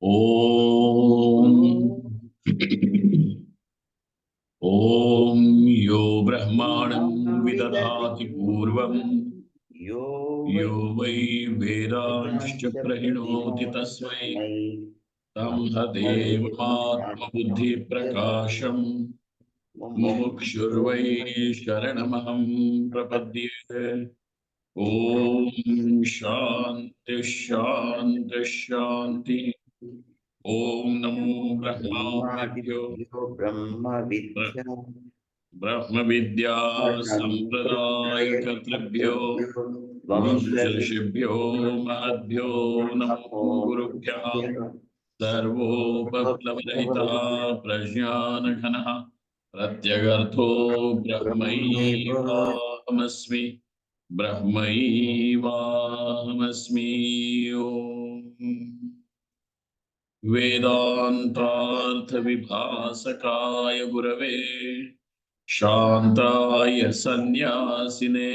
ओम ओम यो ब्रह्माणं विदधाति पूर्वं यो वै वेदांश्च प्रहिणोति तस्मै तं हदेवमात्मबुद्धिप्रकाशं मुमुक्षुर्वै शरणमहं प्रपद्ये। ओम शांति शांति शांति। ओम नमो ब्रह्मादिभ्यो ब्रह्म विद्या संप्रदाय कर्तृभ्यो ऋषिभ्यो महद्भ्यो नमो गुरुभ्यः। सर्वोपप्लवरहिता प्रज्ञानघनः प्रत्यगर्थो ब्रह्मैवाहमस्मि ब्रह्मैवाहमस्मि। ओम वेदान्तार्थविभासकाय गुरवे शान्ताय सन्न्यासिने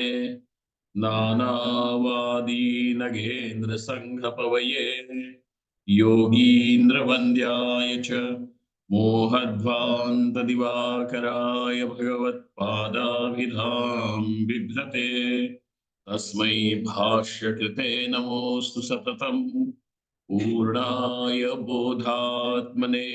नानावादी नगेन्द्रसङ्घपवये योगीन्द्रवन्द्याय च मोहध्वान्तदिवाकराय भगवत्पादाभिधां बिभ्रते तस्मै भाष्यकृते नमोऽस्तु सततम् पूर्णाय बोधात्मने।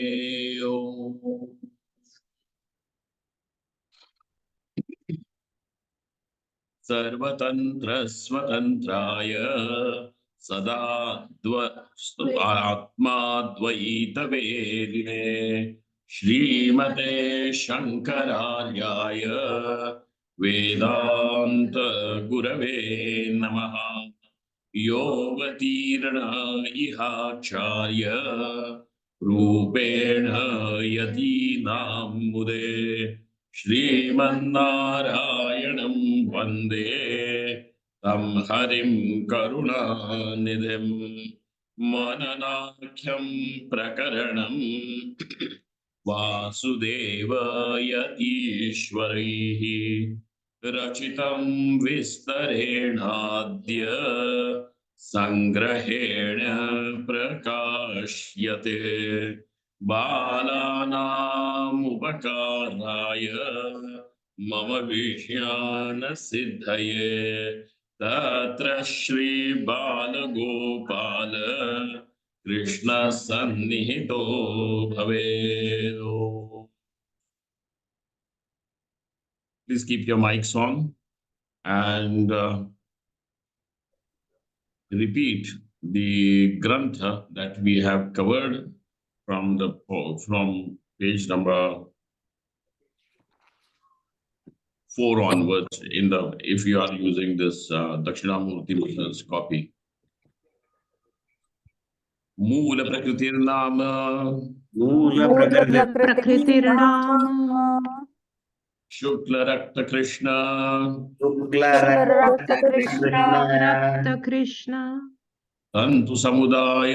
सर्वतंत्र स्वतंत्राय सदा आत्माद्वैतवेदिने श्रीमते शंकरार्याय वेदांत गुरवे नमः। योऽवतीर्ण इहाचार्य रूपेण यतीनां मुदे श्रीमन्नारायणं वन्दे तं हरिं करुणानिधिं मननाख्यं प्रकरणं वासुदेवयतीश्वरैः रचितं विस्तरेणाद्य संग्रहेण प्रकाश्यते बालानामुपकाराय मम विज्ञानसिद्धये तत्र श्री बालगोपाल कृष्ण सन्निहितो भवेत्। Please keep your mics on and repeat the grantha that we have covered from page number 4 onwards in the, if you are using this Dakshinamurti Mishnah's copy. मूल प्रकृतिर्नाम शुक्ल रक्त कृष्ण तंतु समुदाय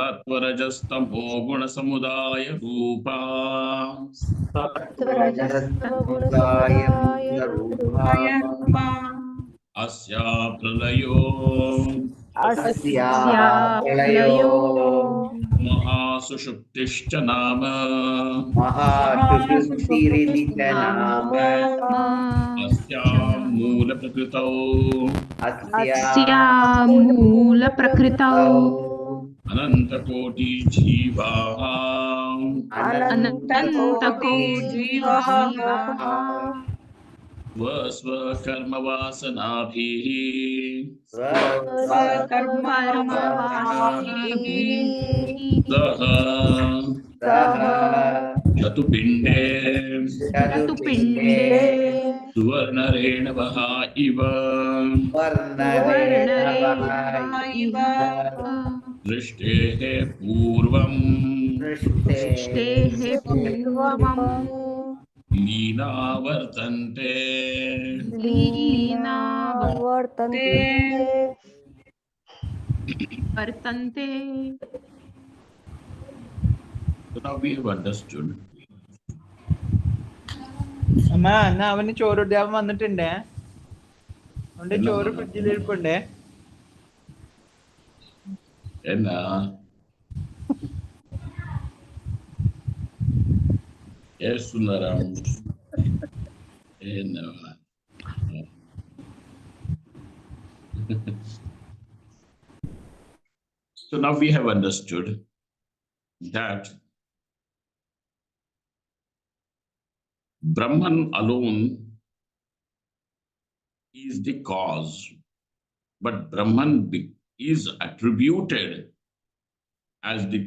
सत्वरजस्तमो गुण समुदाय रूपा अस्या प्रलयो महासुषुप्तिश्च नाम अस्यां मूल प्रकृतौ अनंतकोटि जीवाः स्वस्वकर्म वासनाभिः सह चतुपिंडे सुवर्णरेणवः इव दृष्टेः पूर्वं लीना वर्तन्ते So now we have understood അമ്മ എന്നാ അവന് ചോറ് അവൻ വന്നിട്ടുണ്ടേ അവന്റെ ചോറ് Enna, ഫ്രിഡ്ജിൽ ഇരിപ്പുണ്ടേ enna, yes, Sundaram, enna. So now we have understood that Brahman alone is the cause, but Brahman is attributed as the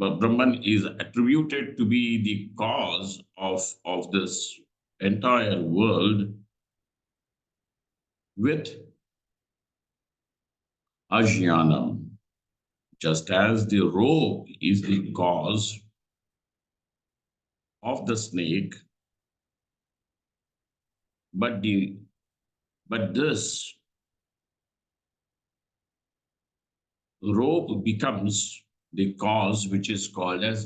but Brahman is attributed to be the cause of this entire world with Ajnanam, just as the rope is the cause of the snake, but the but this rope becomes the cause which is called as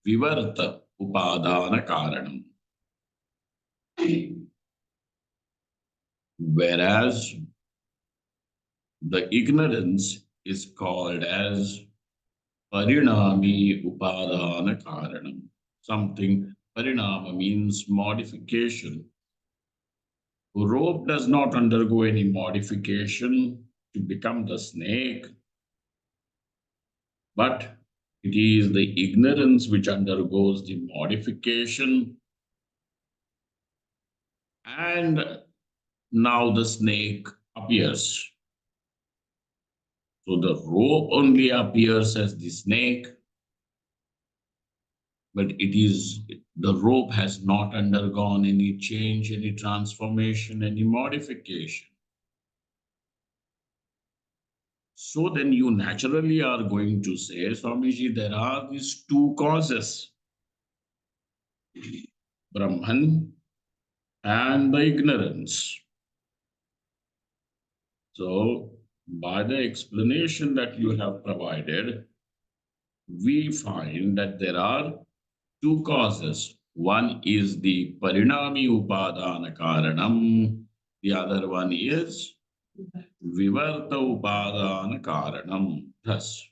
Vivarta Upadana Karanam. Whereas the ignorance is called as Parinami Upadana Karanam. Something Parinama means modification. Rope does not undergo any modification to become the snake, but it is the ignorance which undergoes the modification, and now the snake appears. So the rope only appears as the snake, but the rope has not undergone any change, any transformation, any modification. So then you naturally are going to say, Swamiji, there are these two causes, Brahman and the ignorance. So by the explanation that you have provided, we find that there are two causes. One is the Parinami Upadana Karanam, the other one is Vivarta Upadana Karanam. Thus,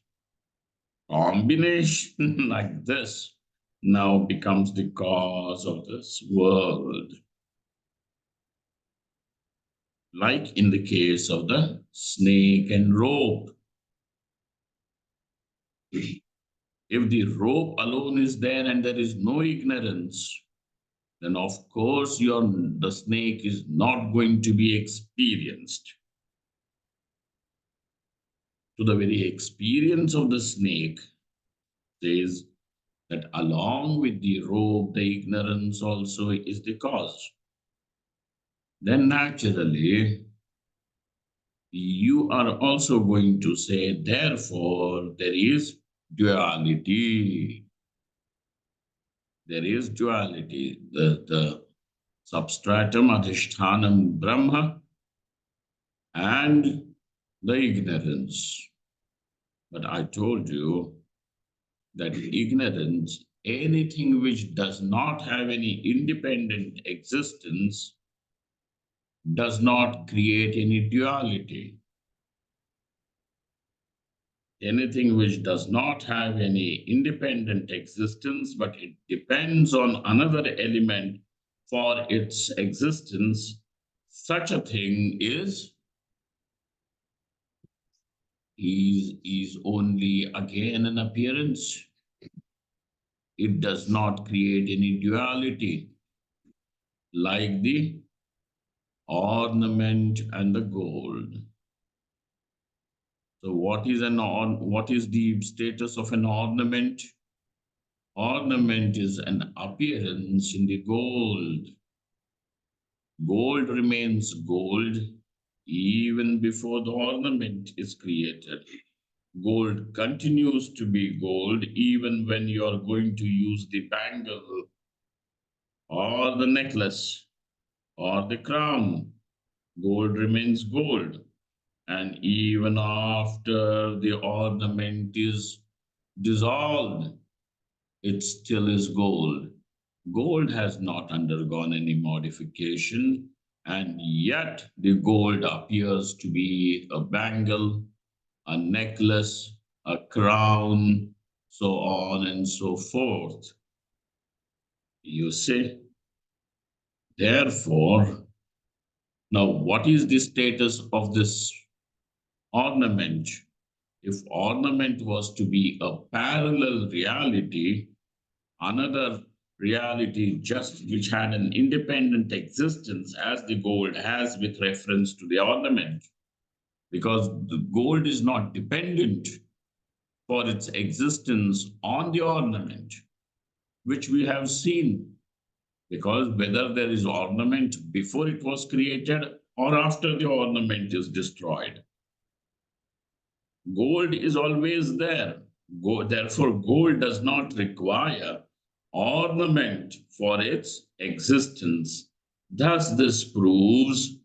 combination like this now becomes the cause of this world. Like in the case of the snake and rope. If the rope alone is there and there is no ignorance, then of course the snake is not going to be experienced. So the very experience of the snake says that along with the rope, the ignorance also is the cause. Then naturally, you are also going to say, therefore, there is duality. There is duality. The substratum, adhishthanam, Brahma, and the ignorance. But I told you that ignorance, anything which does not have any independent existence, does not create any duality. Anything which does not have any independent existence, but it depends on another element for its existence, such a thing is only again an appearance. It does not create any duality, like the ornament and the gold. So what is the status of an ornament? Ornament is an appearance in the gold. Gold remains gold even before the ornament is created. Gold continues to be gold even when you are going to use the bangle or the necklace or the crown. Gold remains gold. And even after the ornament is dissolved, it still is gold. Gold has not undergone any modification, and yet the gold appears to be a bangle, a necklace, a crown, so on and so forth. You see, therefore, now what is the status of this ornament? If ornament was to be a parallel reality, another reality just which had an independent existence as the gold has with reference to the ornament, because the gold is not dependent for its existence on the ornament, which we have seen, because whether there is ornament before it was created or after the ornament is destroyed, gold is always there. Therefore, gold does not require ornament for its existence. Thus, this proves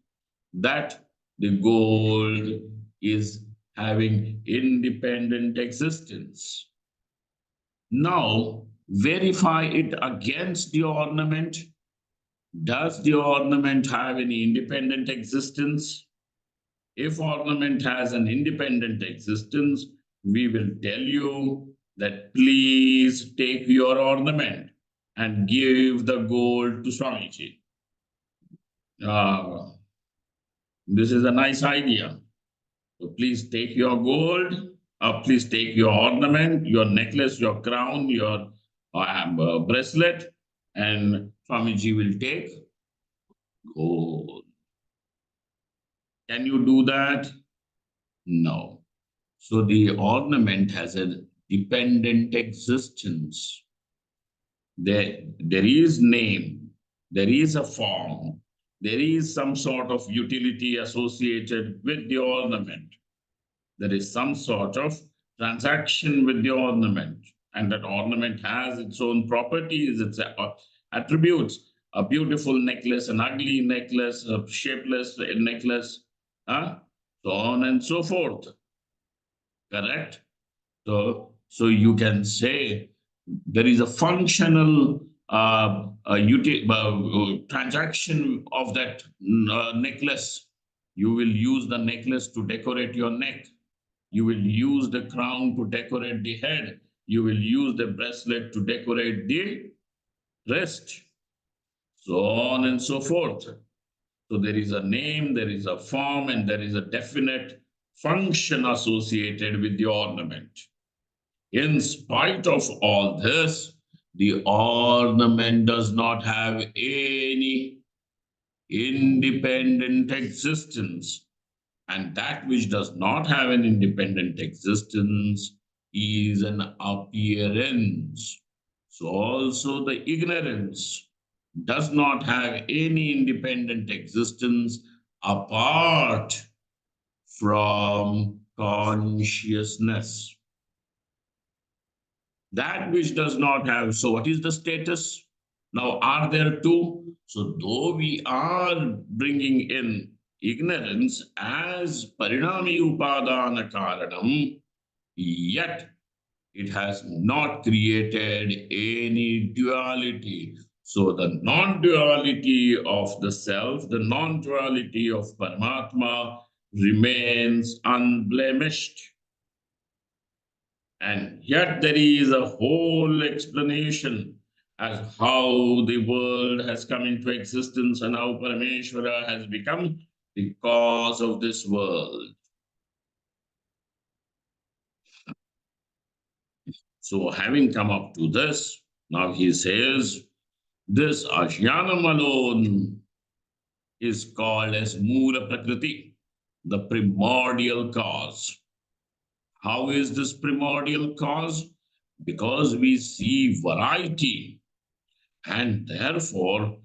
that the gold is having independent existence. Now, verify it against the ornament. Does the ornament have any independent existence? If ornament has an independent existence, we will tell you that please take your ornament and give the gold to Swamiji. Uh, this is a nice idea. So please take your gold, please take your ornament, your necklace, your crown, your bracelet, and Swamiji will take gold. Can you do that? No. So the ornament has a dependent existence. There is name, there is a form, there is some sort of utility associated with the ornament. There is some sort of transaction with the ornament, and that ornament has its own properties, its attributes. A beautiful necklace, an ugly necklace, a shapeless necklace, so on and so forth. Correct? So you can say there is a functional transaction of that necklace. You will use the necklace to decorate your neck. You will use the crown to decorate the head. You will use the bracelet to decorate the wrist. So on and so forth. So there is a name, there is a form, and there is a definite function associated with the ornament. In spite of all this, the ornament does not have any independent existence. And that which does not have an independent existence is an appearance. So also the ignorance does not have any independent existence apart from consciousness. That which does not have. So what is the status? Now, are there two? So though we are bringing in ignorance as parinami upadana karanam, yet it has not created any duality. So the non-duality of the self, the non-duality of Paramatma remains unblemished. And yet there is a whole explanation as how the world has come into existence and how Parameshwara has become the cause of this world. So having come up to this, now he says, this Ajnanam alone is called as Mula Prakriti, the primordial cause. How is this primordial cause? Because we see variety, and therefore,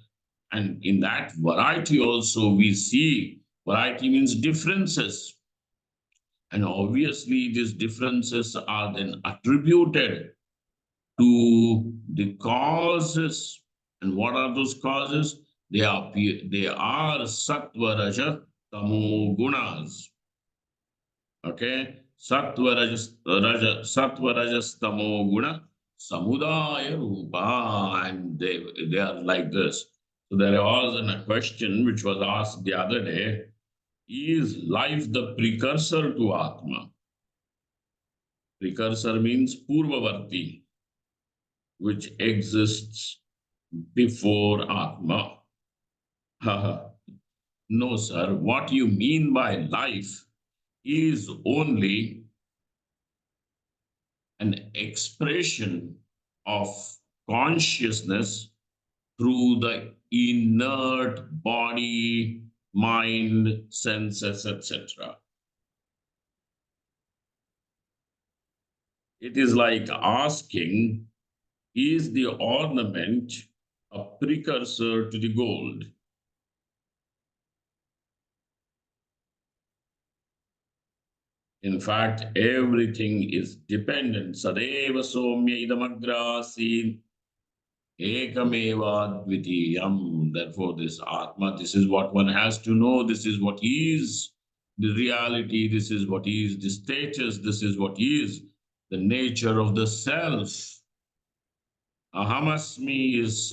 and in that variety also we see, variety means differences. And obviously these differences are then attributed to the causes. And what are those causes? They are sattva, raja, tamo gunas. Okay, sattva, rajas, tamo guna. Samudaya Rupa, and they are like this. So there was a question which was asked the other day: is life the precursor to Atma? Precursor means Purvavarti, which exists before Atma. No, sir. What you mean by life is only an expression of consciousness through the inert body, mind, senses, etc. It is like asking, is the ornament a precursor to the gold? In fact, everything is dependent. Sadeva somya idamagrasi ekameva dvitiyam. Therefore, this Atma, this is what one has to know. This is what is the reality. This is what is the status. This is what is the nature of the self. Ahamasmi is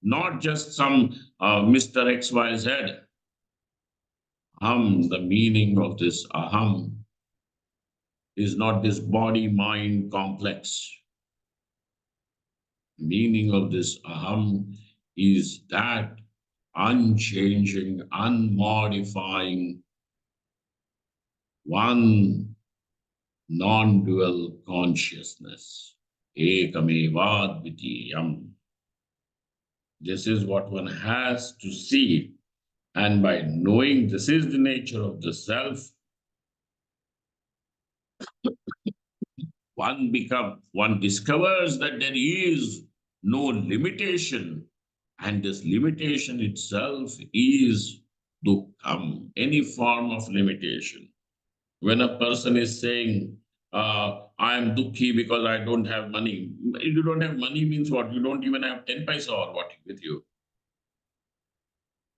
not just some Mr. XYZ. The meaning of this aham is not this body-mind complex. Meaning of this aham is that unchanging, unmodifying, one non-dual consciousness. Ekameva dvitiyam. This is what one has to see. And by knowing this is the nature of the self, one discovers that there is no limitation, and this limitation itself is dukkham, any form of limitation. When a person is saying, I am dukkhi because I don't have money. You don't have money means what? You don't even have 10 paisa or what with you.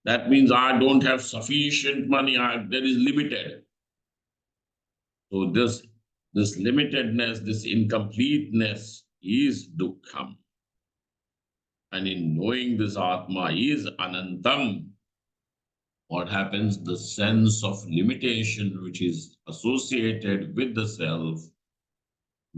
That means I don't have sufficient money. There is limited. So this limitedness, this incompleteness is dukkham. And in knowing this Atma is anantam, what happens? The sense of limitation which is associated with the self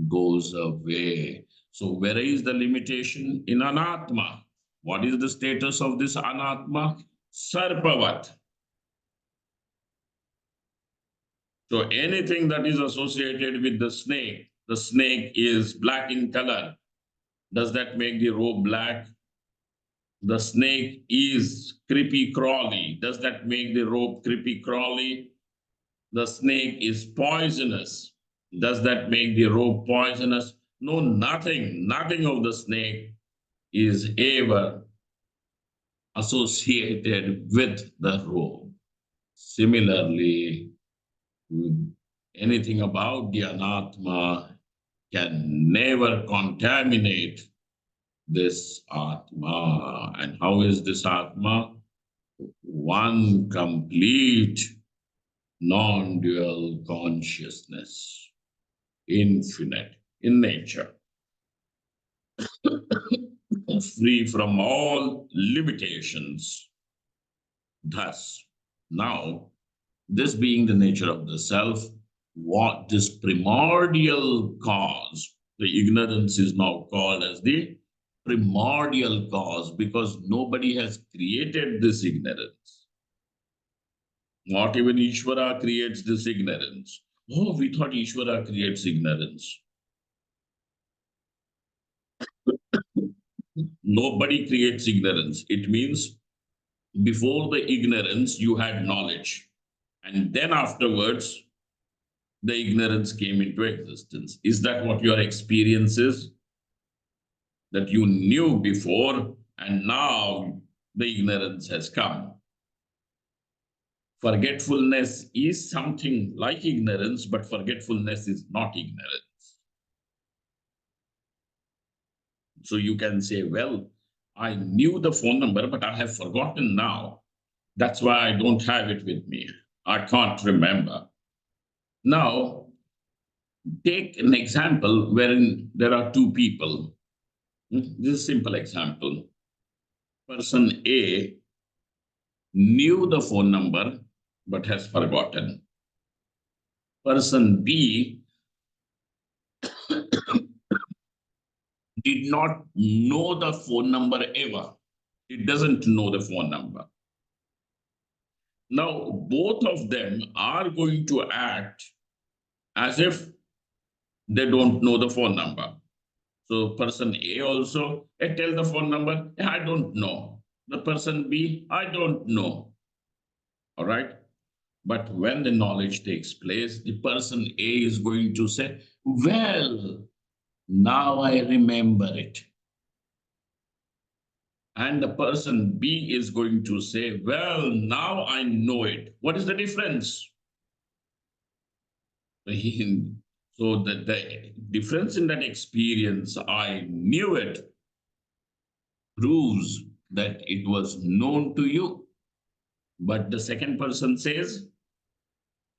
goes away. So where is the limitation? In anatma. What is the status of this anatma? Sarpavat. So anything that is associated with the snake is black in color. Does that make the robe black? The snake is creepy crawly. Does that make the robe creepy crawly? The snake is poisonous. Does that make the robe poisonous? No, nothing. Nothing of the snake is ever associated with the robe. Similarly, anything about the anatma can never contaminate this Atma. And how is this Atma? One complete non-dual consciousness, infinite in nature, free from all limitations. Thus, now, this being the nature of the self, what this primordial cause, the ignorance is now called as the primordial cause because nobody has created this ignorance. Not even Ishvara creates this ignorance. Oh, we thought Ishvara creates ignorance. Nobody creates ignorance. It means before the ignorance, you had knowledge. And then afterwards, the ignorance came into existence. Is that what your experience is? That you knew before and now the ignorance has come. Forgetfulness is something like ignorance, but forgetfulness is not ignorance. So you can say, well, I knew the phone number, but I have forgotten now. That's why I don't have it with me. I can't remember. Now, take an example wherein there are two people. This is a simple example. Person A knew the phone number but has forgotten. Person B did not know the phone number ever. He doesn't know the phone number. Now, both of them are going to act as if they don't know the phone number. So, person A also, I tell the phone number, I don't know. The person B, I don't know. All right. But when the knowledge takes place, the person A is going to say, well, now I remember it. And the person B is going to say, well, now I know it. What is the difference? So the difference in that experience, I knew it, proves that it was known to you. But the second person says,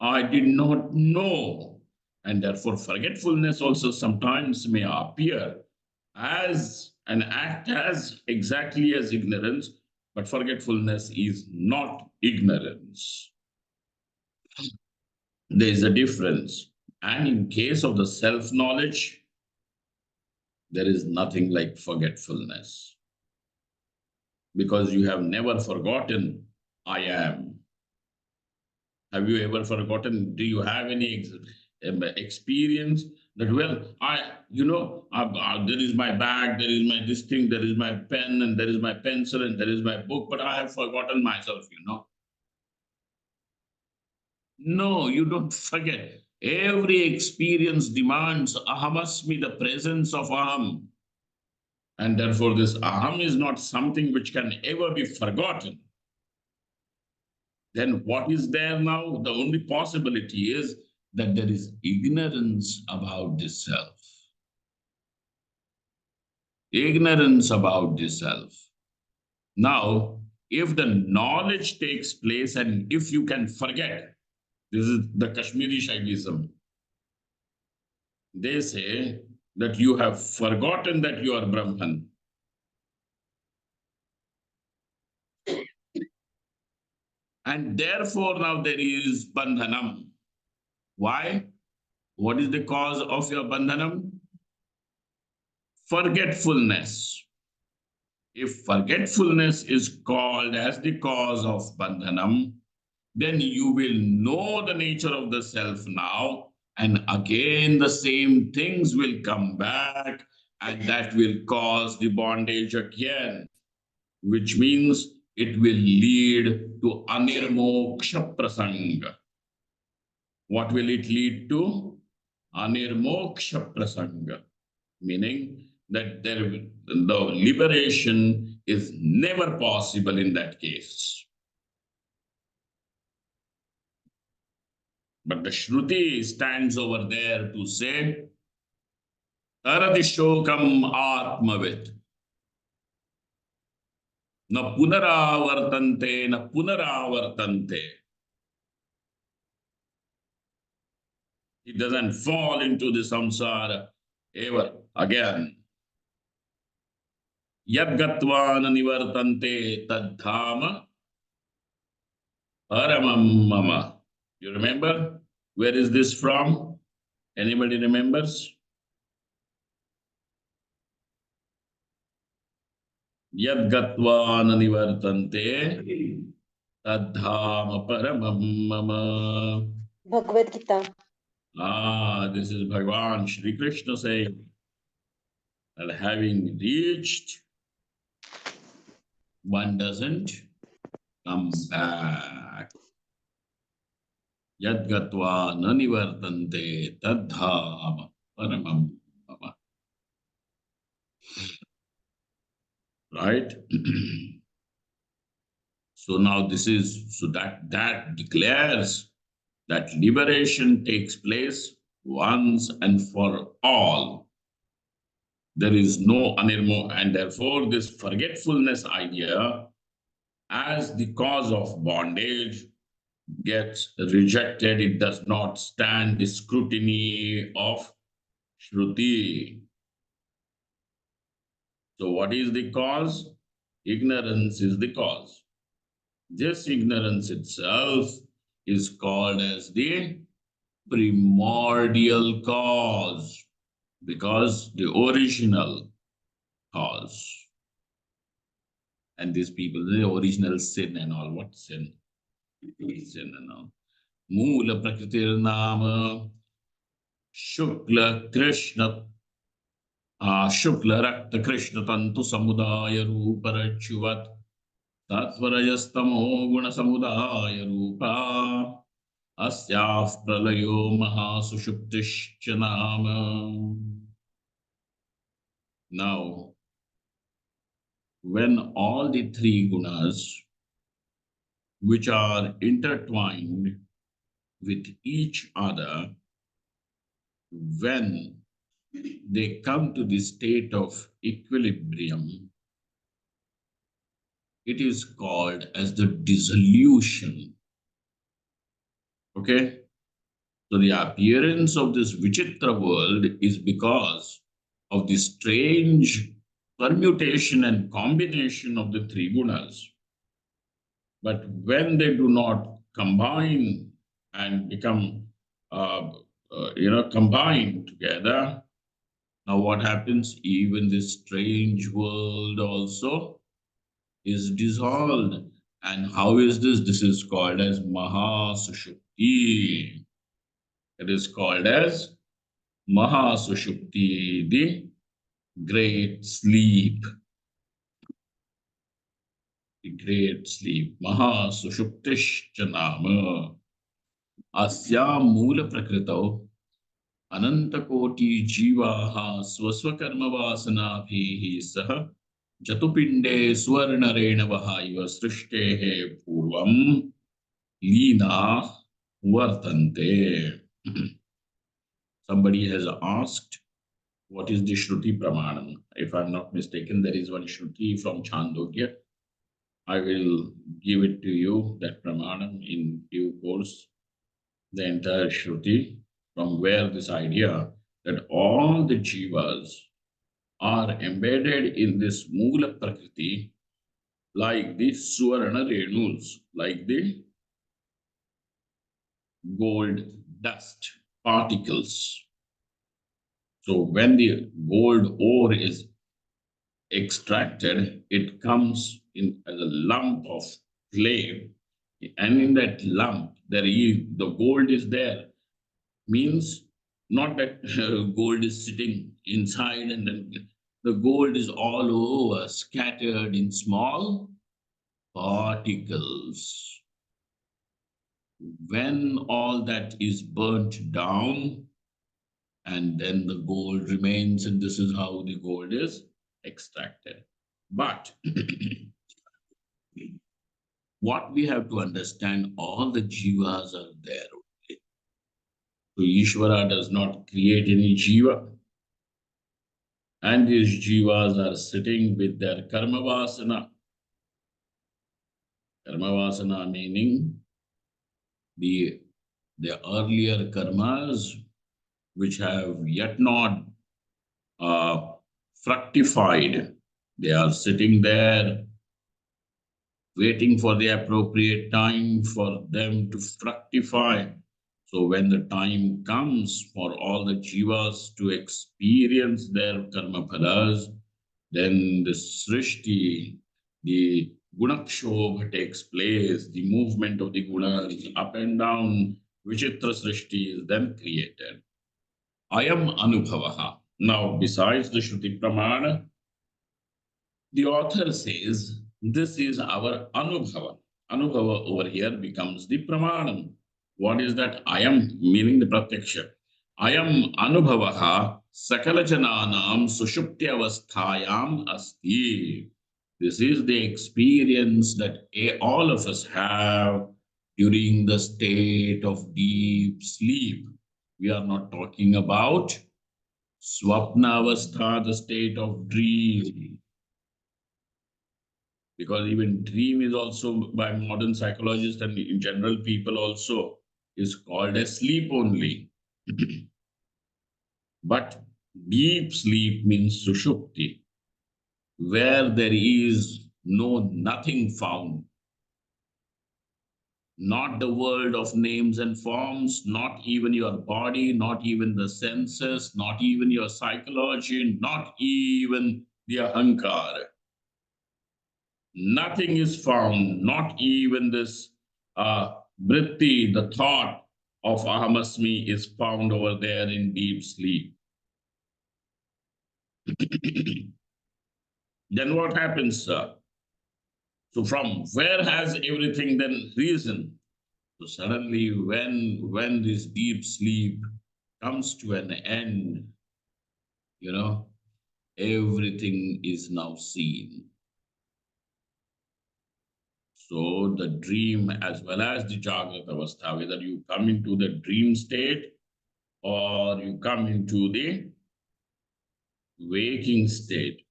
I did not know. And therefore, forgetfulness also sometimes may appear as an act as exactly as ignorance, but forgetfulness is not ignorance. There is a difference. And in case of the self knowledge, there is nothing like forgetfulness because you have never forgotten I am. Have you ever forgotten? Do you have any experience that, well, there is my bag, there is my this thing, there is my pen, and there is my pencil, and there is my book, but I have forgotten myself? No, you don't forget. Every experience demands ahamasmi, the presence of aham. And therefore, this aham is not something which can ever be forgotten. Then what is there now? The only possibility is that there is ignorance about the self. Ignorance about the self. Now, if the knowledge takes place and if you can forget, this is the Kashmiri Shaivism. They say that you have forgotten that you are Brahman. And therefore, now there is bandhanam. Why? What is the cause of your bandhanam? Forgetfulness. If forgetfulness is called as the cause of bandhanam, then you will know the nature of the self now, and again the same things will come back, and that will cause the bondage again, which means it will lead to anirmoksha prasanga. What will it lead to? Anirmoksha prasanga, meaning that the liberation is never possible in that case. But the Shruti stands over there to say, Tarati Shokam Atmavit. Na punaravartante, na punaravartante. It doesn't fall into the samsara ever again. Yadgatva nivartante tadhama paramam mama. You remember? Where is this from? Anybody remembers? Yadgatva nivartante tadhama paramam mama. Bhagavad Gita. This is Bhagavan Shri Krishna saying that having reached, one doesn't come back. Yadgatva nanivartante tadhama paramam mama. Right? So now that declares that liberation takes place once and for all. There is no anirmo, and therefore this forgetfulness idea as the cause of bondage gets rejected. It does not stand the scrutiny of Shruti. So what is the cause? Ignorance is the cause. This ignorance itself is called as the primordial cause, because the original cause. And these people, the original sin and all. What sin? Sin and all. Moola Prakritir Nama Shukla Krishna Shukla Rakta Krishna Tantu Samudaya Ruparachuvat Tatvarajastamo Guna Samudaya Rupa Asyaf Pralayo Mahasushuptishcha Nama. Now, when all the three gunas, which are intertwined with each other, when they come to the state of equilibrium, it is called as the dissolution. Okay? So the appearance of this Vichitra world is because of the strange permutation and combination of the three gunas. But when they do not combine and become, combined together, now what happens? Even this strange world also is dissolved. And how is this? This is called as Mahasushupti. It is called as Mahasushupti, the great sleep. The great sleep. Mahasushuptishcha nama. Asya Mula Prakrito Anantakoti Jivaha Swaswakarma Vasanabhihi Saha Jatupinde Swarnarena Vahaiva Srishkehe Purvam Lina Vartante. Somebody has asked, what is the Shruti Pramanam? If I'm not mistaken, there is one Shruti from Chandogya. I will give it to you, that Pramanam, in due course, the entire Shruti, from where this idea that all the jivas are embedded in this Mula Prakriti, like the Suvarna Renus, like the gold dust particles. So when the gold ore is extracted, it comes in as a lump of clay, and in that lump there is the gold is there. Means not that gold is sitting inside and then the gold is all over, scattered in small particles. When all that is burnt down, and then the gold remains, and this is how the gold is extracted. But what we have to understand, all the jivas are there. So Ishvara does not create any jiva. And these jivas are sitting with their karma vasana. Karma vasana meaning the earlier karmas which have yet not fructified. They are sitting there waiting for the appropriate time for them to fructify. So when the time comes for all the jivas to experience their karma phalas, then the srishti, the gunakshobha takes place, the movement of the gunas up and down, vichitra srishti is then created. Ayam anubhavaha. Now, besides the Shruti Pramana, the author says, this is our Anubhava. Anubhava over here becomes the Pramanam. What is that? Ayam, meaning the Pratyaksha. Ayam Anubhavaha Sakala Jananam Sushupti Avasthayam Asti. This is the experience that all of us have during the state of deep sleep. We are not talking about Swapna Avastha, the state of dream. Because even dream is also, by modern psychologists and in general people also, is called as sleep only. But deep sleep means sushupti. where there is no nothing found, not the world of names and forms, not even your body, not even the senses, not even your psychology, not even the ahankara. Nothing is found, not even this vritti, the thought of ahamasmi, is found over there in deep sleep. Then what happens, sir? So from where has everything then risen? So suddenly when this deep sleep comes to an end, you know, everything is now seen. So the dream as well as the Jagrata Avastha, whether you come into the dream state or you come into the waking state,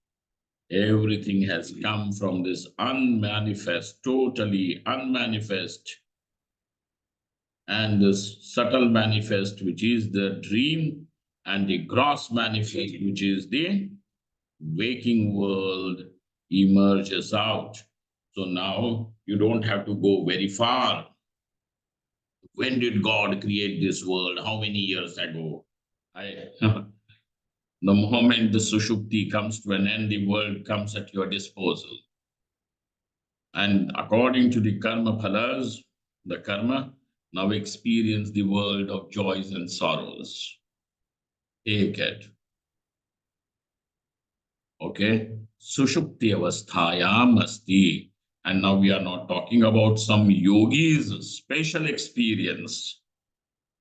everything has come from this unmanifest, totally unmanifest, and this subtle manifest, which is the dream, and the gross manifest, which is the waking world, emerges out. So now you don't have to go very far. When did God create this world? How many years ago? The moment the Sushupti comes to an end, the world comes at your disposal. And according to the karma phalas, the karma, now experience the world of joys and sorrows. Take it. Okay? Sushupti avasthayam asti. And now we are not talking about some yogi's special experience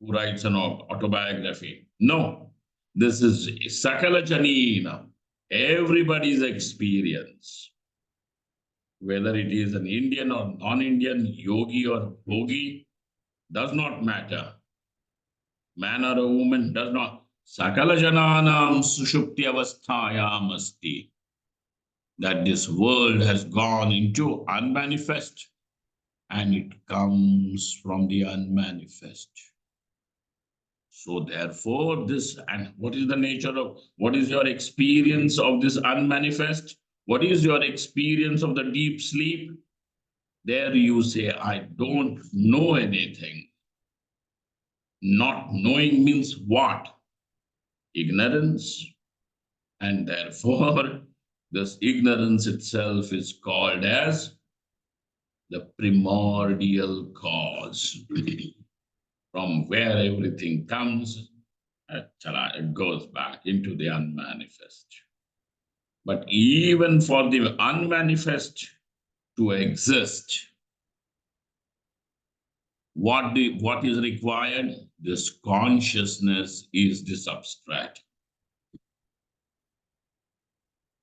who writes an autobiography. No, this is Sakala Janina, everybody's experience. Whether it is an Indian or non-Indian, yogi or bhogi, does not matter. Man or a woman, does not. Sakala Jananam Sushupti Avasthayam asti. That this world has gone into unmanifest and it comes from the unmanifest. So therefore, this, and what is the nature of, what is your experience of this unmanifest? What is your experience of the deep sleep? There you say, I don't know anything. Not knowing means what? Ignorance. And therefore, this ignorance itself is called as the primordial cause. From where everything comes, it goes back into the unmanifest. But even for the unmanifest to exist, what is required? This consciousness is the substratum.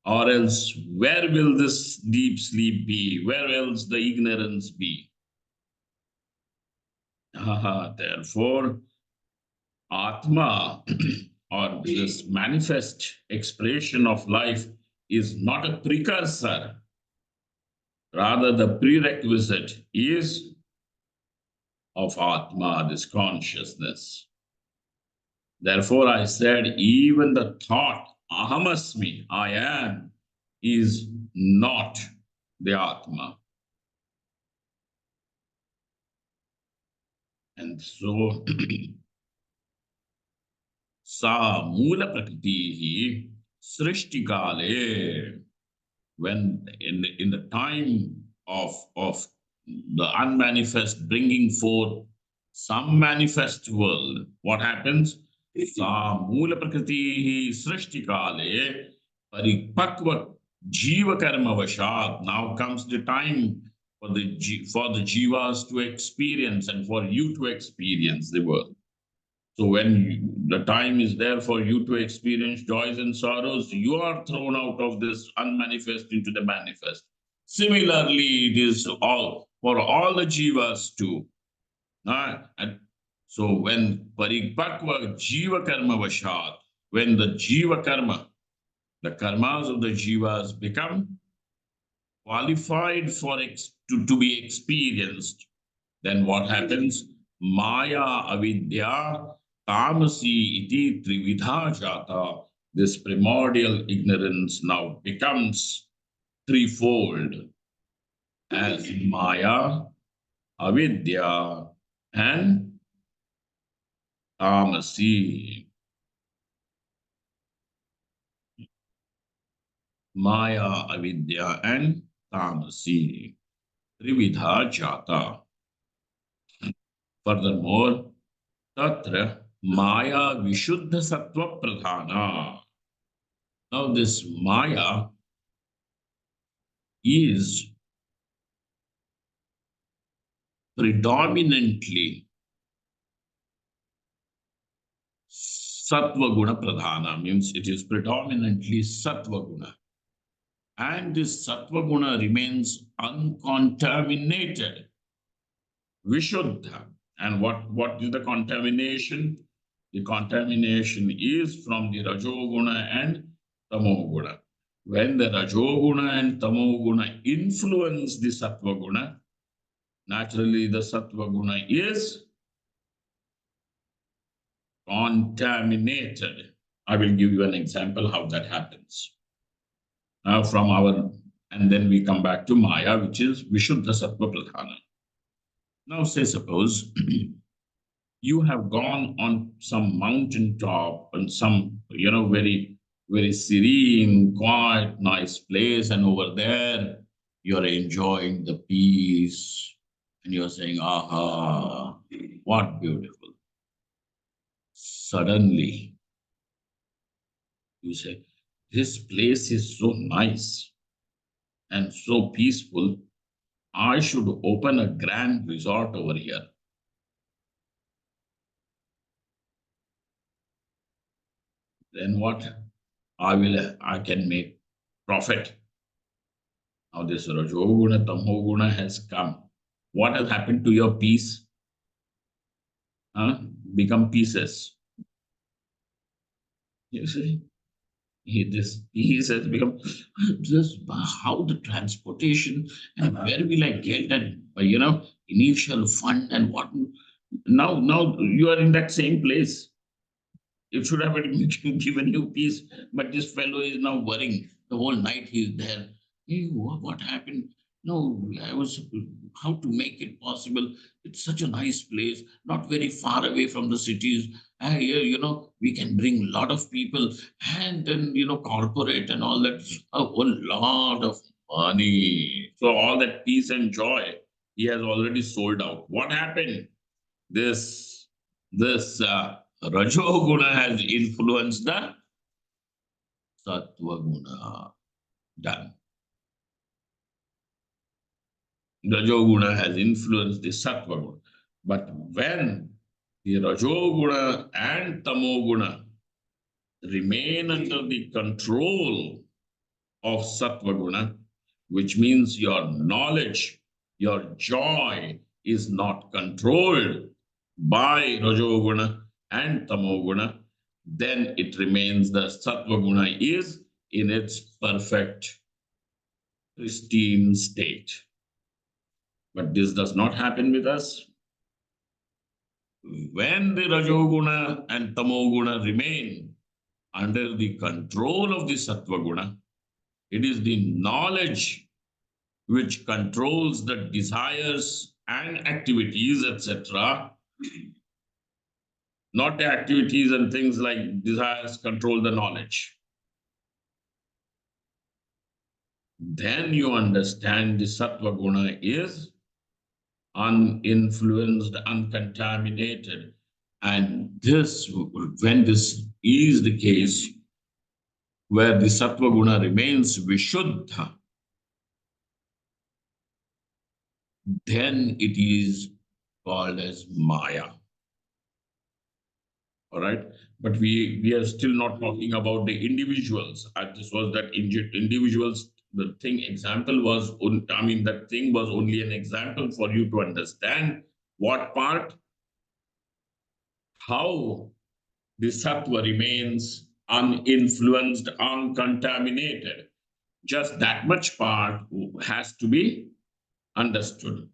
Or else, where will this deep sleep be? Where else the ignorance be? Therefore, Atma, or this manifest expression of life, is not a precursor. Rather, the prerequisite is of Atma, this consciousness. Therefore, I said, even the thought, Ahamasmi, I am, is not the Atma. And so, Sa Mula Prakriti Srishtikale, when in the time of the unmanifest bringing forth some manifest world, what happens? Sa Mula Prakriti Srishtikale Paripakva Jiva Karma Vashat. Now comes the time for the jivas to experience and for you to experience the world. So when the time is there for you to experience joys and sorrows, you are thrown out of this unmanifest into the manifest. Similarly, it is all for all the jivas too. And so when paripakva jiva karma vashat, when the jiva karma, the karmas of the jivas become qualified for to be experienced, then what happens? Maya avidya tamasi iti trividha jata. This primordial ignorance now becomes threefold as Maya, Avidya, and Tamasi. Maya, Avidya, and Tamasi. Trividha Jata. Furthermore, Tatra Maya Vishuddha Sattva Pradhana. Now, this Maya is predominantly Sattva Guna Pradhana, means it is predominantly Sattva Guna. And this Sattva Guna remains uncontaminated, Vishuddha. And what is the contamination? The contamination is from the Rajoguna and Tamoguna. When the Rajoguna and Tamoguna influence the Sattva Guna, naturally the Sattva Guna is contaminated. I will give you an example how that happens. Now and then we come back to Maya, which is Vishuddha Sattva Pradhana. Now say suppose you have gone on some mountain top and some, very, very serene, quiet, nice place, and over there you're enjoying the peace and you're saying, aha, what beautiful. Suddenly, you say, this place is so nice and so peaceful. I should open a grand resort over here. Then what? I can make profit. Now this Rajoguna, Tamoguna has come. What has happened to your peace? Become pieces. You see? This peace has become just how the transportation and where will I get that, initial fund and what? Now you are in that same place. It should have given you peace, but this fellow is now worrying. The whole night he is there. Hey, what happened? No, I was how to make it possible. It's such a nice place, not very far away from the cities. And here, we can bring a lot of people and then, corporate and all that, a whole lot of money. So all that peace and joy, he has already sold out. What happened? This Rajoguna has influenced the Sattva Guna. Done. Rajoguna has influenced the Sattva Guna. But when the Rajoguna and Tamoguna remain under the control of Sattva Guna, which means your knowledge, your joy is not controlled by Rajoguna and Tamoguna, then it remains the Sattva Guna is in its perfect, pristine state. But this does not happen with us. When the Rajoguna and Tamoguna remain under the control of the Sattva Guna, it is the knowledge which controls the desires and activities, etc. Not the activities and things like desires control the knowledge. Then you understand the Sattva Guna is uninfluenced, uncontaminated. And when this is the case, where the Sattva Guna remains Vishuddha, then it is called as Maya. All right. But we are still not talking about the individuals. This was that individuals, the thing example was, that thing was only an example for you to understand what part, how the sattva remains uninfluenced, uncontaminated. Just that much part has to be understood.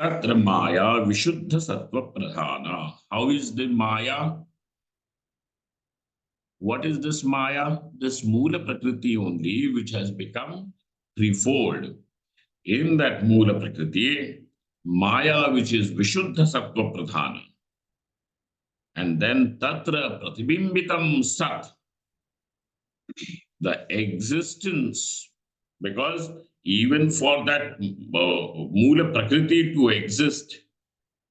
Tatra Maya Vishuddha Sattva Pradhana. How is the Maya? What is this Maya? This Mula Prakriti only, which has become threefold. In that Mula Prakriti, Maya, which is Vishuddha Sattva Pradhana, and then Tatra Pratibimbitam Sat, the existence, because even for that Mula Prakriti to exist,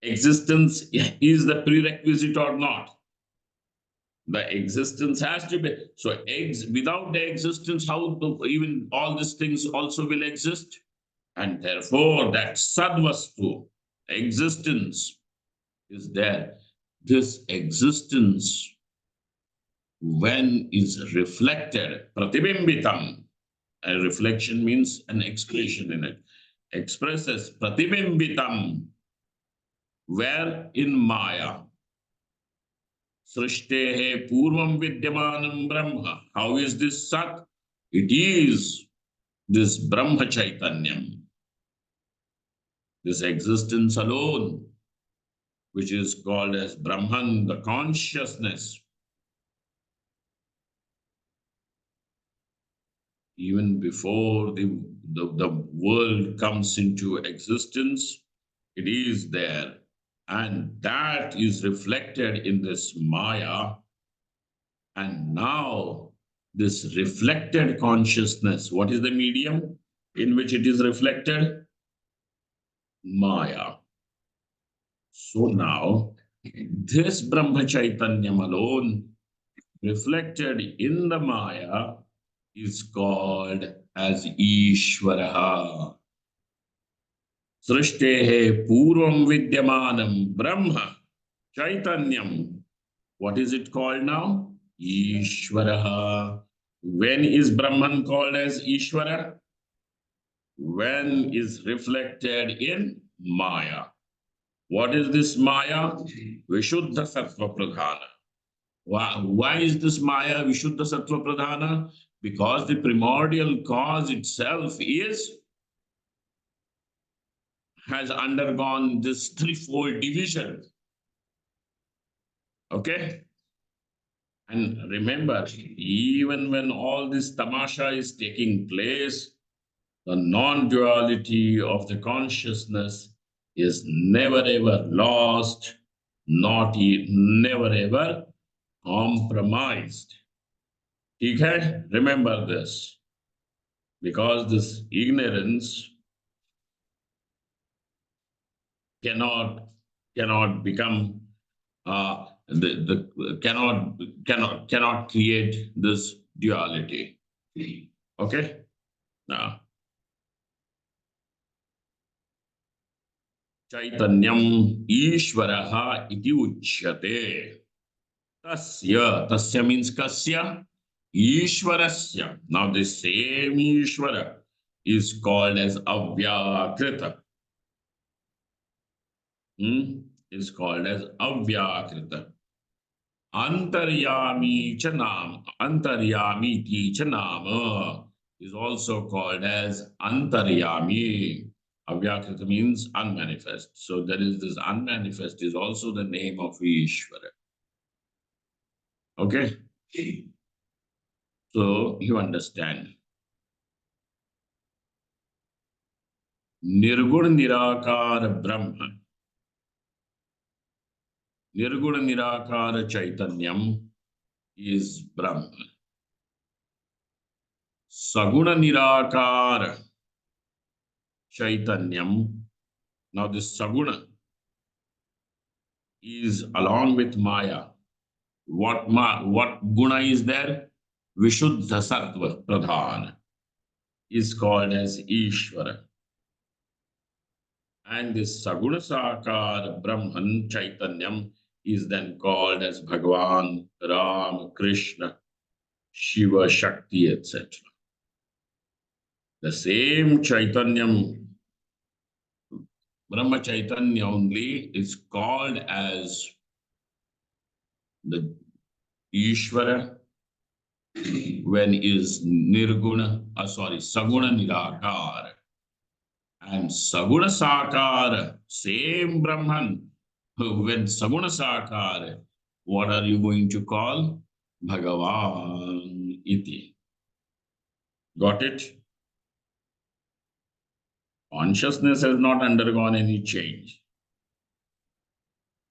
existence is the prerequisite or not. The existence has to be. So without the existence, how even all these things also will exist? And therefore, that Sadvastu, existence, is there. This existence, when is reflected, pratibimbitam, a reflection means an expression in it, expresses pratibimbitam, where in Maya. Srishtehe purvam vidyamanam Brahma. How is this Sat? It is this Brahma Chaitanyam, this existence alone, which is called as Brahman, the consciousness. Even before the world comes into existence, it is there. And that is reflected in this Maya. And now, this reflected consciousness, what is the medium in which it is reflected? Maya. So now, this Brahma Chaitanyam alone, reflected in the Maya, is called as Ishvaraha. Srishtehe Purvam Vidyamanam Brahma Chaitanyam. What is it called now? Ishvaraha. When is Brahman called as Ishvara? When is reflected in Maya. What is this Maya? Vishuddha Sattva Pradhana. Why is this Maya Vishuddha Sattva Pradhana? Because the primordial cause itself has undergone this threefold division. Okay? And remember, even when all this tamasha is taking place, the non-duality of the consciousness is never ever lost, never ever compromised. Okay? Remember this. Because this ignorance cannot become cannot create this duality. Okay? Now, Chaitanyam Ishvaraha iti uchyate. Tasya means kasya? Ishvarasya. Now the same Ishvara is called as Avyakrita. Is called as Avyakrita. Antaryami Chanam. Antaryami ti Chanama is also called as Antaryami. Avyakrita means unmanifest. So there is this unmanifest is also the name of Ishvara. Okay? So you understand. Nirguna Nirakara Brahma. Nirguna Nirakara Chaitanyam is Brahma. Saguna Nirakara Chaitanyam. Now this Saguna is along with Maya. What guna is there? Vishuddha Sattva Pradhana is called as Ishvara. And this Saguna Sakar Brahman Chaitanyam is then called as Bhagavan, Ram, Krishna, Shiva, Shakti, etc. The same Chaitanyam, Brahma Chaitanya only, is called as the Ishvara when is Saguna Nirakara. And Saguna Sakara, same Brahman, when Saguna Sakara, what are you going to call? Bhagavan iti. Got it? Consciousness has not undergone any change.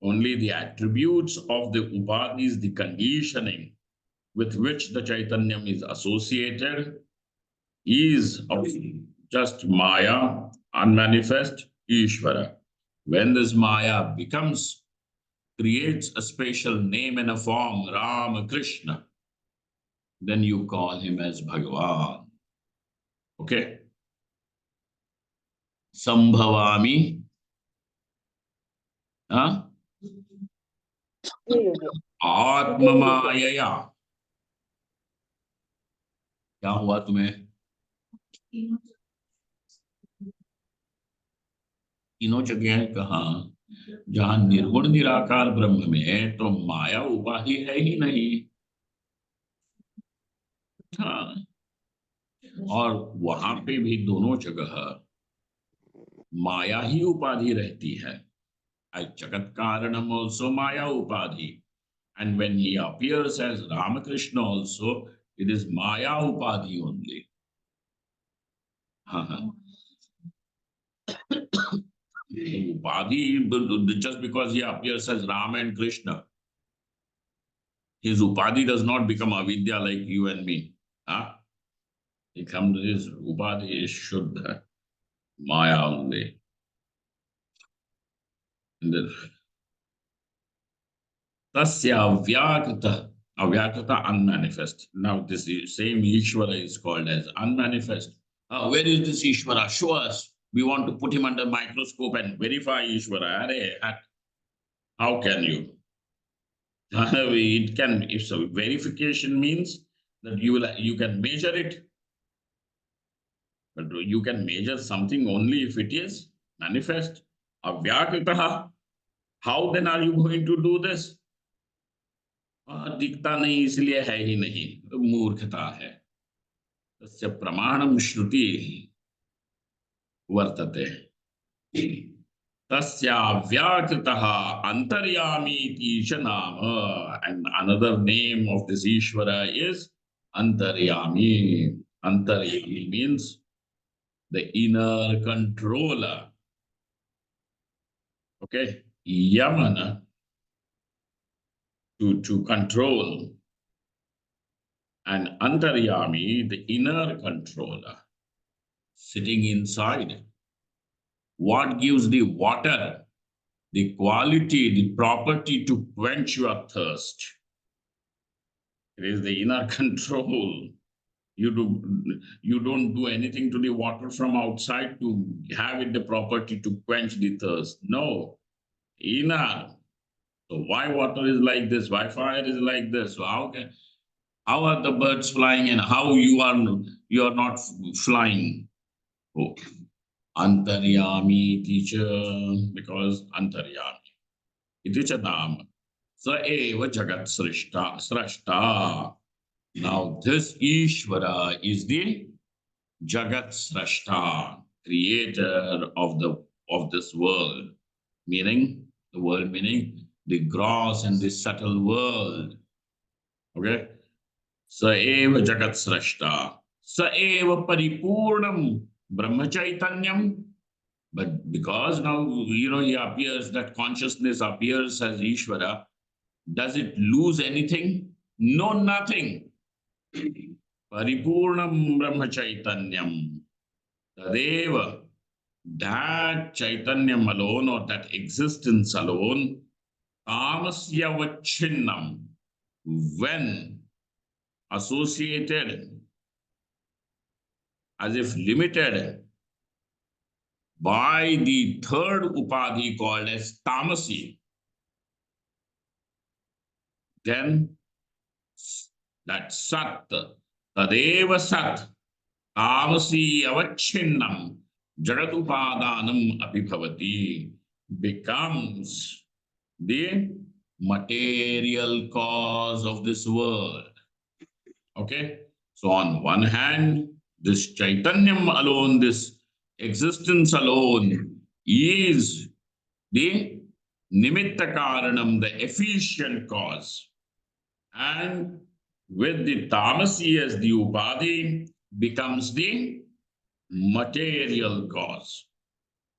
Only the attributes of the upadhis, the conditioning with which the Chaitanyam is associated, is of just Maya, unmanifest Ishvara. When this Maya creates a special name and a form, Ram, Krishna, then you call him as Bhagavan. Okay? Sambhavami. Huh? Atma Mayaya. क्या हुआ तुम्हें? तीनों जगह कहा जहां निर्गुण निराकार ब्रह्म में तो माया उपाधि है ही नहीं। हाँ, और वहां पे भी दोनों जगह माया ही उपाधि रहती है। जगत कारणम also Maya Upadhi. And when he appears as Ramakrishna also, it is Maya Upadhi only. Upadhi, just because he appears as Rama and Krishna, his Upadhi does not become avidya like you and me. His Upadhi is Shuddha, Maya only. Tasya Avyakrita unmanifest. Now this same Ishvara is called as unmanifest. Where is this Ishvara? Show us. We want to put him under microscope and verify Ishvara. How can you? It can, if so, verification means that you can measure it. But you can measure something only if it is manifest. Avyakrita. How then are you going to do this? दिखता नहीं इसलिए है ही नहीं, तो मूर्खता है। तस्य प्रमाणम श्रुति वर्तते। तस्या व्याकृतः अंतर्यामी च नाम, and another name of this Ishvara is Antaryami. Antaryami means the inner controller. Okay, Yamana, to control, and Antaryami, the inner controller, sitting inside. What gives the water the quality, the property to quench your thirst? It is the inner control. You don't do anything to the water from outside to have it the property to quench the thirst. No, inner. So why water is like this? Why fire is like this? So how are the birds flying and how you are not flying? Oh, Antaryami teacher, because Antaryami. Iti cha nama. Sa eva jagat srashta. Now this Ishvara is the Jagat Srashta, creator of this world, meaning the world, meaning the gross and the subtle world. Okay, Sa eva Jagat Srashta, Sa eva Paripurnam Brahma Chaitanyam. But because now he appears, that consciousness appears as Ishvara, does it lose anything? No, nothing. Paripurnam Brahma Chaitanyam. Tadeva, that Chaitanyam alone, or that existence alone, tamasya vachinnam, when associated, as if limited by the third upadhi called as tamasi, then that sat, tadeva sat, tamasi avachinnam, jagatupadanam apibhavati, becomes the material cause of this world. Okay, so on one hand, this Chaitanyam alone, this existence alone, is the nimitta karanam, the efficient cause. And with the tamasi as the upadhi, becomes the material cause.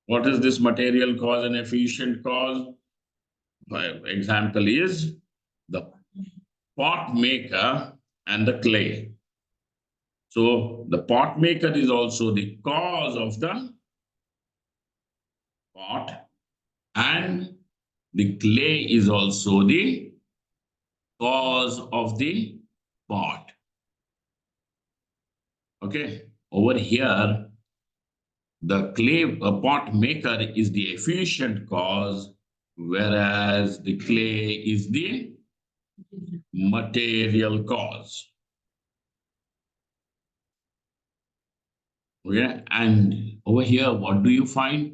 What is this material cause and efficient cause? Example is the pot maker and the clay. So the pot maker is also the cause of the pot, and the clay is also the cause of the pot. Okay, over here, the clay pot maker is the efficient cause, whereas the clay is the material cause. Okay, and over here, what do you find?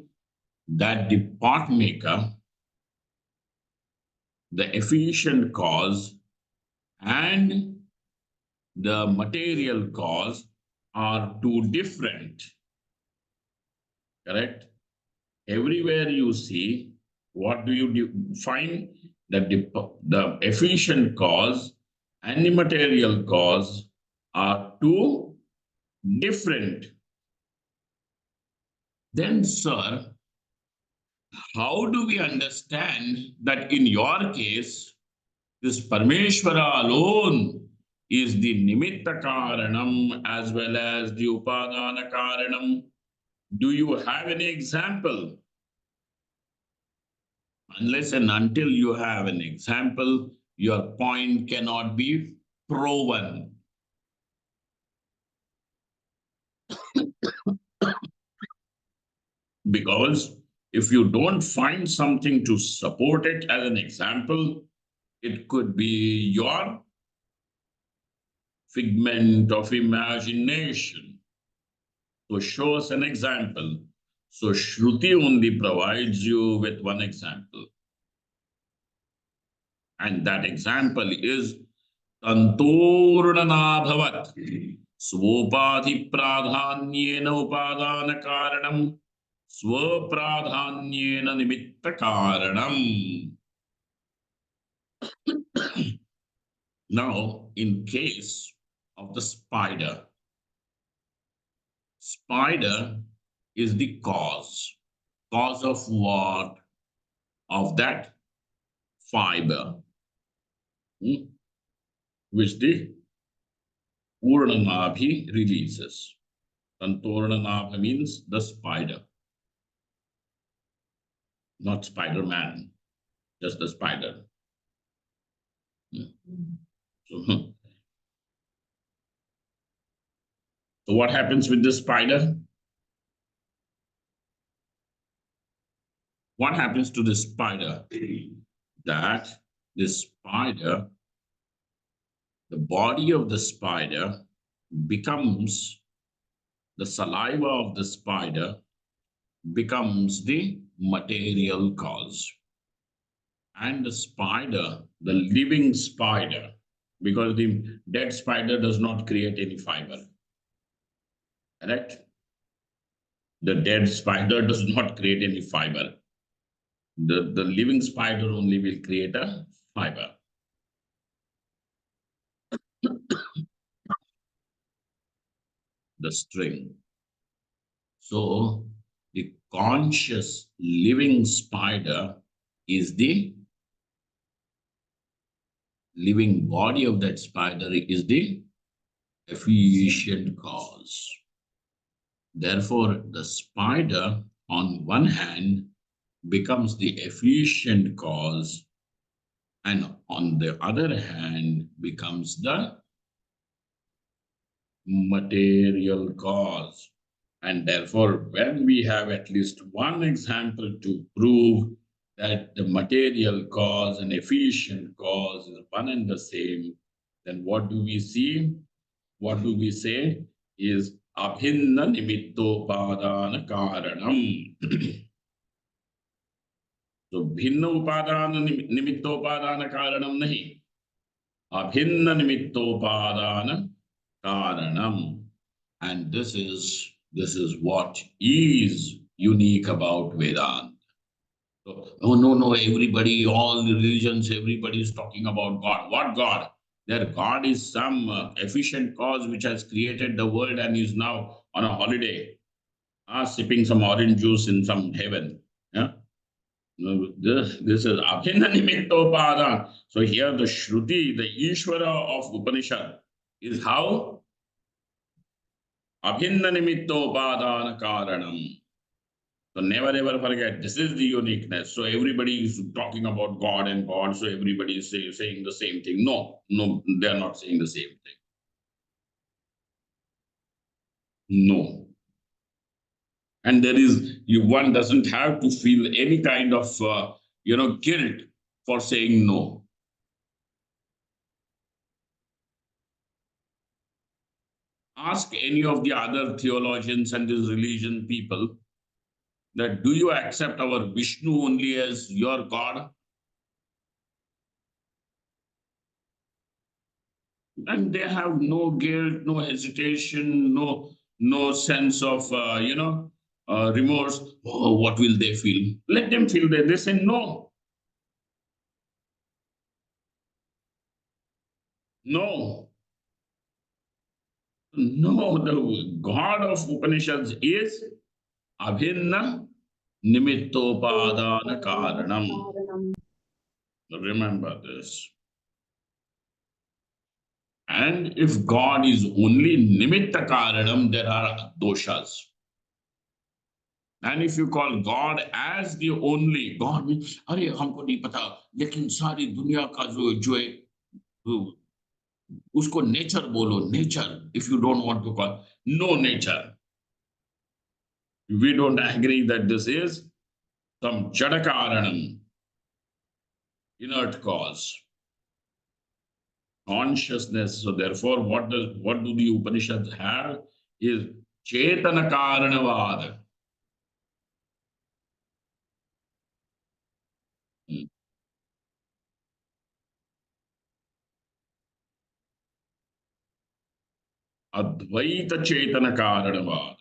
That the pot maker, the efficient cause, and the material cause are two different. Correct? Everywhere you see, what do you find? That the efficient cause and the material cause are two different. Then, sir, how do we understand that in your case, this Parmeshwara alone is the Nimitta Karanam as well as the Upadana Karanam? Do you have any example? Unless and until you have an example, your point cannot be proven. Because if you don't find something to support it as an example, it could be your figment of imagination. So show us an example. So Shruti only provides you with one example. And that example is Tantornanabhavat Svopadhi Pradhanyena Upadana Karanam Swapradhanyena Nimitta Karanam. Now, in case of the spider, spider is the cause. Cause of what? Of that fiber, which the Purnanabhi releases. Tantornanabha means the spider, not Spider-Man, just the spider. So, so what happens with the spider? What happens to the spider? That the spider, the body of the spider becomes, the saliva of the spider becomes the material cause. And the spider, the living spider, because the dead spider does not create any fiber. Correct? The dead spider does not create any fiber. The living spider only will create a fiber. The string. So the conscious living spider is the living body of that spider is the efficient cause. Therefore, the spider on one hand becomes the efficient cause, and on the other hand becomes the material cause. And therefore, when we have at least one example to prove that the material cause and efficient cause is one and the same, then what do we see? What do we say? Is abhinna nimittopadana karanam. So भिन्न उपादान निमित्तोपादान कारणम नहीं, अभिन्न निमित्तोपादान karanam. And this is what is unique about Vedanta. So, oh no, everybody, all the religions, everybody is talking about God. What God? Their God is some efficient cause which has created the world and is now on a holiday. sipping some orange juice in some heaven. Yeah. No, this is Abhinna Nimittopadan. So here the Shruti, the Ishvara of Upanishad, is how Abhinna Nimittopadan Karanam. So never ever forget, this is the uniqueness. So everybody is talking about God and God, so everybody is saying the same thing. No, no, they are not saying the same thing. No. And there is, one doesn't have to feel any kind of, guilt for saying no. Ask any of the other theologians and these religion people that do you accept our Vishnu only as your God? And they have no guilt, no hesitation, no sense of remorse. Oh, what will they feel? Let them feel that. They say no, no, no. The God of Upanishads is Abhinna Nimittopadana Karanam. Remember this. And if God is only Nimitta Karanam, there are doshas. And if you call God as the only, God means, अरे हमको नहीं पता, लेकिन सारी दुनिया का जो है, उसको nature बोलो, nature. If you don't want to call, no nature. We don't agree that this is some Jadakaranam, inert cause, consciousness. So therefore, what do the Upanishads have is Chetana Karanavada. Advaita Chetana Karanavada.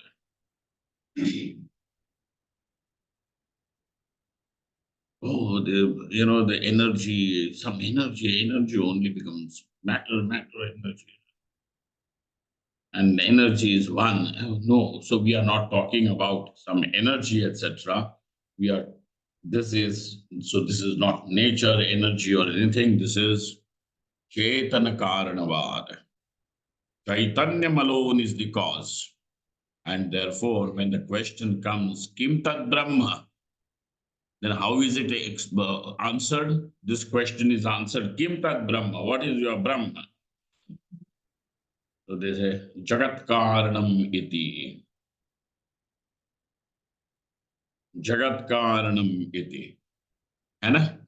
Oh, the energy, some energy only becomes matter, energy. And energy is one. Oh, no, so we are not talking about some energy, etc. We are, this is not nature, energy, or anything. This is Chetana Karanavad. Chaitanya alone is the cause. And therefore, when the question comes, Kim Tat Brahma? Then how is it answered? This question is answered, Kim Tat Brahma? What is your Brahma? So they say, Jagat Karanam iti. Jagat Karanam iti. And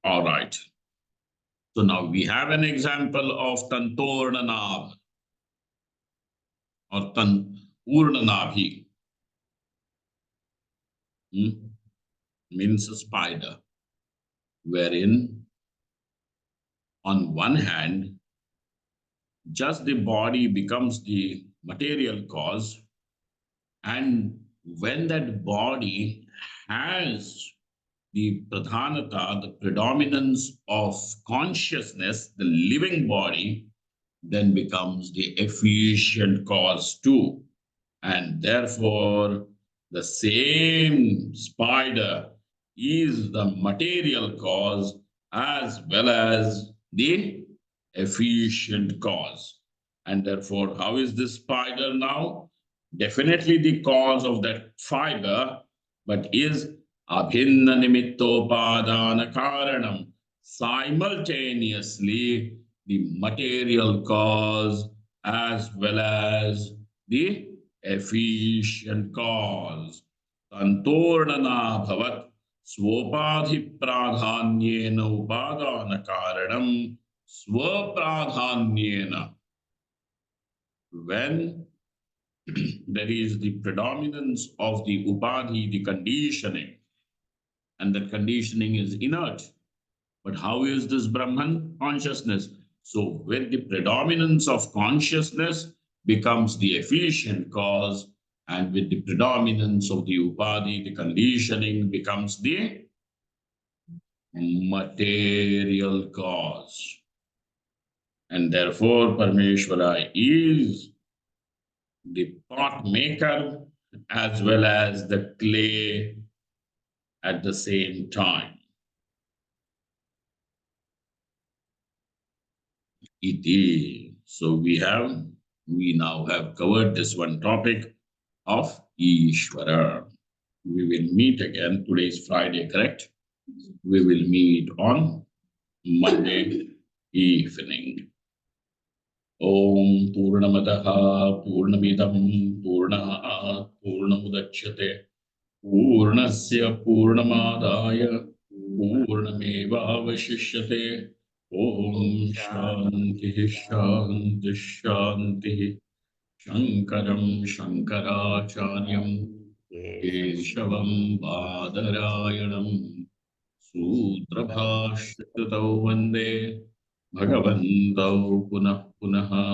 all right. So now we have an example of Tantornanabh or Tanurnanabhi. Means a spider, wherein on one hand, just the body becomes the material cause, and when that body has the pradhanata, the predominance of consciousness, the living body, then becomes the efficient cause too. And therefore, the same spider is the material cause as well as the efficient cause. And therefore, how is this spider now? Definitely the cause of that fiber, but is abhinna nimittopadana karanam, simultaneously the material cause as well as the efficient cause. Tantornana bhavat swopadhi pradhanyena upadana karanam swapradhanyena. When there is the predominance of the upadhi, the conditioning, and that conditioning is inert. But how is this Brahman? Consciousness. So when the predominance of consciousness becomes the efficient cause, and with the predominance of the upadhi, the conditioning becomes the material cause. And therefore, Parmeshwara is the pot maker as well as the clay at the same time. Iti. So we now have covered this one topic of Ishvara. We will meet again. Today is Friday, correct? We will meet on Monday evening. Om Purnamadaha Purnamidam Purnahat Purnamudachyate Purnasya Purnamadaya Purnamevavashishyate. Om Shanti Shanti Shanti. Shankaram Shankaracharyam Keshavam Badarayanam Sutrabhashritau Vande Bhagavantau Punah Punaha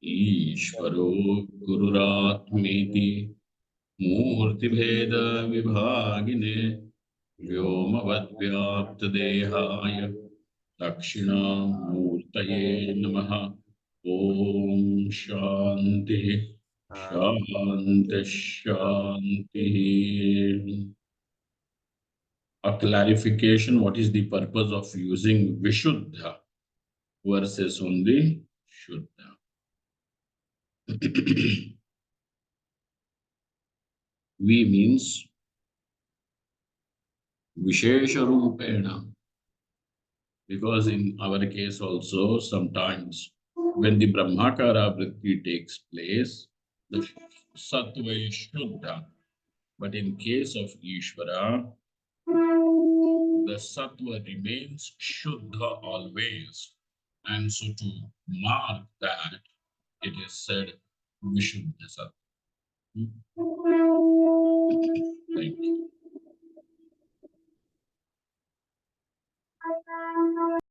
Ishvaro Gururatmeti Murtibheda Vibhagine Vyomavadvyaptadehaya Dakshinamurtaye Namaha. Om Shanti Shanti Shanti. A clarification, what is the purpose of using Vishuddha versus only Shuddha? We means Vishesha Rupena, because in our case also sometimes when the Brahmakara Vritti takes place, the Sattva is Shuddha. But in case of Ishvara, the Sattva remains Shuddha always. And so to mark that, it is said Vishuddha Sattva.